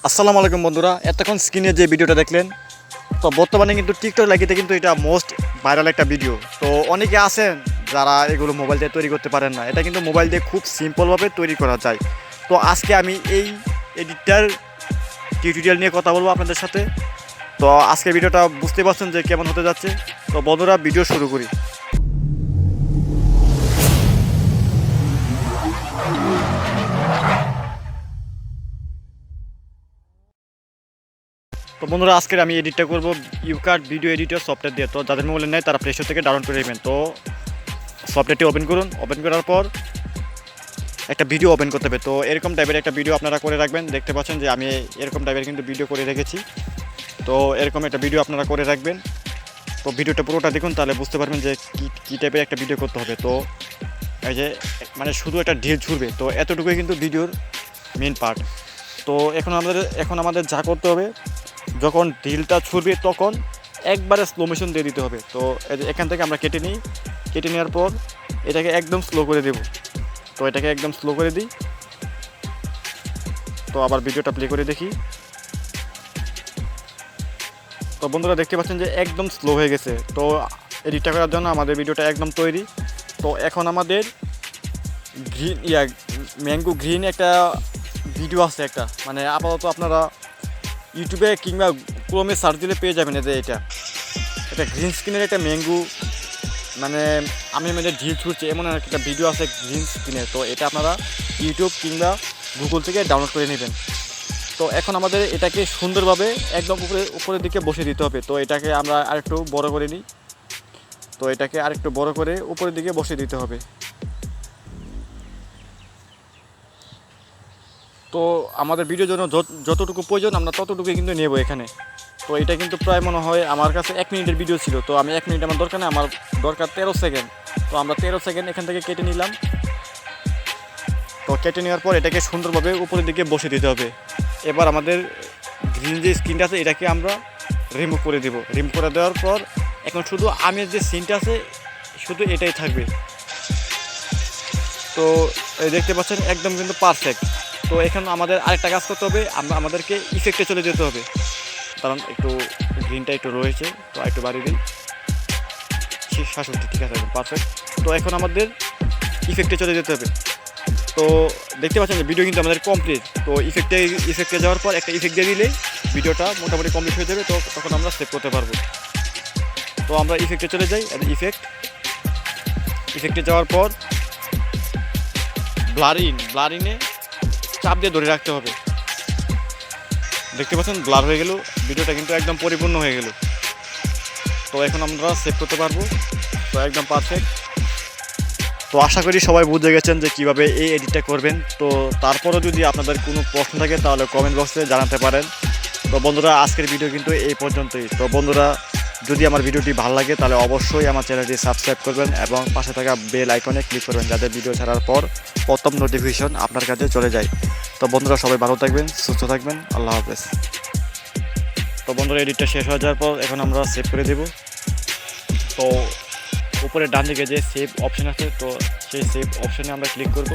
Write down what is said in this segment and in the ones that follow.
আসসালামু আলাইকুম বন্ধুরা, এতক্ষণ স্ক্রিনে যে ভিডিওটা দেখলেন তো বর্তমানে কিন্তু টিকটক লাগিতে কিন্তু এটা মোস্ট ভাইরাল একটা ভিডিও। তো অনেকে আছেন যারা এগুলো মোবাইল দিয়ে তৈরি করতে পারেন না, এটা কিন্তু মোবাইল দিয়ে খুব সিম্পলভাবে তৈরি করা যায়। তো আজকে আমি এই এডিটটার টিউটোরিয়াল নিয়ে কথা বলবো আপনাদের সাথে। তো আজকে ভিডিওটা বুঝতে পারছেন যে কেমন হতে যাচ্ছে। তো বন্ধুরা ভিডিও শুরু করি। তো বন্ধুরা আজকের আমি এডিটটা করবো ইউকাট ভিডিও এডিটর সফটওয়্যার দিয়ে। তো যাদের মোবাইলে নেয় তারা প্লে স্টোর থেকে ডাউনলোড করে নেবেন। তো সফটওয়্যারটি ওপেন করুন। ওপেন করার পর একটা ভিডিও ওপেন করতে হবে। তো এরকম টাইপের একটা ভিডিও আপনারা করে রাখবেন। দেখতে পাচ্ছেন যে আমি এরকম টাইপের কিন্তু ভিডিও করে রেখেছি। তো এরকম একটা ভিডিও আপনারা করে রাখবেন। তো ভিডিওটা পুরোটা দেখুন, তাহলে বুঝতে পারবেন যে কী টাইপের একটা ভিডিও করতে হবে। তো এই যে মানে শুধু একটা ঢিল ছুড়বে, তো এতটুকুই কিন্তু ভিডিওর মেন পার্ট। তো এখন আমাদের যা করতে হবে, যখন ঢিলটা ছুড়বে তখন একবারে স্লো মোশন দিয়ে দিতে হবে। তো এখান থেকে আমরা কেটে নিই। কেটে নেওয়ার পর এটাকে একদম স্লো করে দেব। তো এটাকে একদম স্লো করে দিই। তো আবার ভিডিওটা প্লে করে দেখি। তো বন্ধুরা দেখতে পাচ্ছেন যে একদম স্লো হয়ে গেছে। তো এডিটটা করার জন্য আমাদের ভিডিওটা একদম তৈরি। তো এখন আমাদের ম্যাঙ্গো গ্রিন একটা ভিডিও আছে একটা, মানে আপাতত আপনারা ইউটিউবে কিংবা ক্রোমে সার্চ দিলে পেয়ে যাবেন। যে এটা গ্রিন স্ক্রিনের একটা ম্যাঙ্গো, মানে আমি ঢিল ছুটছে এমন একটা ভিডিও আছে গ্রিন স্ক্রিনের। তো এটা আপনারা ইউটিউব কিংবা গুগল থেকে ডাউনলোড করে নেবেন। তো এখন আমাদের এটাকে সুন্দরভাবে একদম উপরের দিকে বসিয়ে দিতে হবে। তো এটাকে আমরা আরেকটু বড় করে নিই। তো এটাকে আরেকটু বড় করে উপরের দিকে বসিয়ে দিতে হবে। তো আমাদের ভিডিওর জন্য যতটুকু প্রয়োজন আমরা ততটুকুই কিন্তু নেব এখানে। তো এটা কিন্তু প্রায় মনে হয় আমার কাছে 1 মিনিটের ভিডিও ছিল। তো আমি 1 মিনিট আমার দরকার নেই, আমার দরকার 13 সেকেন্ড। তো আমরা 13 সেকেন্ড এখান থেকে কেটে নিলাম। তো কেটে নেওয়ার পর এটাকে সুন্দরভাবে উপরের দিকে বসে দিতে হবে। এবার আমাদের গ্রিন যে স্ক্রিনটা আছে এটাকে আমরা রিমুভ করে দেব। রিমুভ করে দেওয়ার পর এখন শুধু আমের যে সিনটা আছে শুধু এটাই থাকবে। তো দেখতে পাচ্ছেন একদম কিন্তু পারফেক্ট। তো এখানে আমাদের আরেকটা কাজ করতে হবে, আমাদেরকে ইফেক্টে চলে যেতে হবে। কারণ একটু গ্রিনটা একটু রয়েছে, তো একটু বাড়িয়ে দিই। 66, ঠিক আছে, একদম পারফেক্ট। তো এখন আমাদের ইফেক্টে চলে যেতে হবে। তো দেখতে পাচ্ছেন যে ভিডিও কিন্তু আমাদের কমপ্লিট। তো ইফেক্টে যাওয়ার পর একটা ইফেক্ট দিয়ে দিলেই ভিডিওটা মোটামুটি কমপ্লিট হয়ে যাবে। তো তখন আমরা সেভ করতে পারবো। তো আমরা ইফেক্টে চলে যাই। ইফেক্টে যাওয়ার পর ব্লারিনে চাপ দিয়ে ধরে রাখতে হবে। দেখতে পাচ্ছেন ব্লার হয়ে গেল, ভিডিওটা কিন্তু একদম পরিপূর্ণ হয়ে গেল। তো এখন আমরা সেভ করতে পারবো। তো একদম পারফেক্ট। তো আশা করি সবাই বুঝে গেছেন যে কীভাবে এই এডিটটা করবেন। তো তারপরও যদি আপনাদের কোনো প্রশ্ন থাকে তাহলে কমেন্ট বক্সে জানাতে পারেন। তো বন্ধুরা আজকের ভিডিও কিন্তু এই পর্যন্তই। তো বন্ধুরা যদি আমার ভিডিওটি ভালো লাগে তাহলে অবশ্যই আমার চ্যানেলটি সাবস্ক্রাইব করবেন এবং পাশে থাকা বেল আইকনে ক্লিক করবেন, যাতে ভিডিও ছাড়ার পর প্রথম নোটিফিকেশন আপনার কাছে চলে যায়। তো বন্ধুরা সবাই ভালো থাকবেন, সুস্থ থাকবেন, আল্লাহ হাফেজ। তো বন্ধুরা এডিটটা শেষ হয়ে যাওয়ার পর এখন আমরা সেভ করে দেব। তো উপরে ডান দিকে যে সেভ অপশান আছে, তো সেই সেভ অপশানে আমরা ক্লিক করব।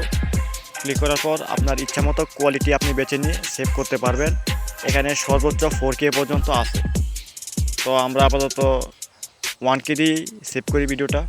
ক্লিক করার পর আপনার ইচ্ছা মতো কোয়ালিটি আপনি বেছে নিয়ে সেভ করতে পারবেন। এখানে সর্বোচ্চ 4K পর্যন্ত আছে। তো আমরা আপাতত 1K দিয়ে সেভ করি ভিডিওটা।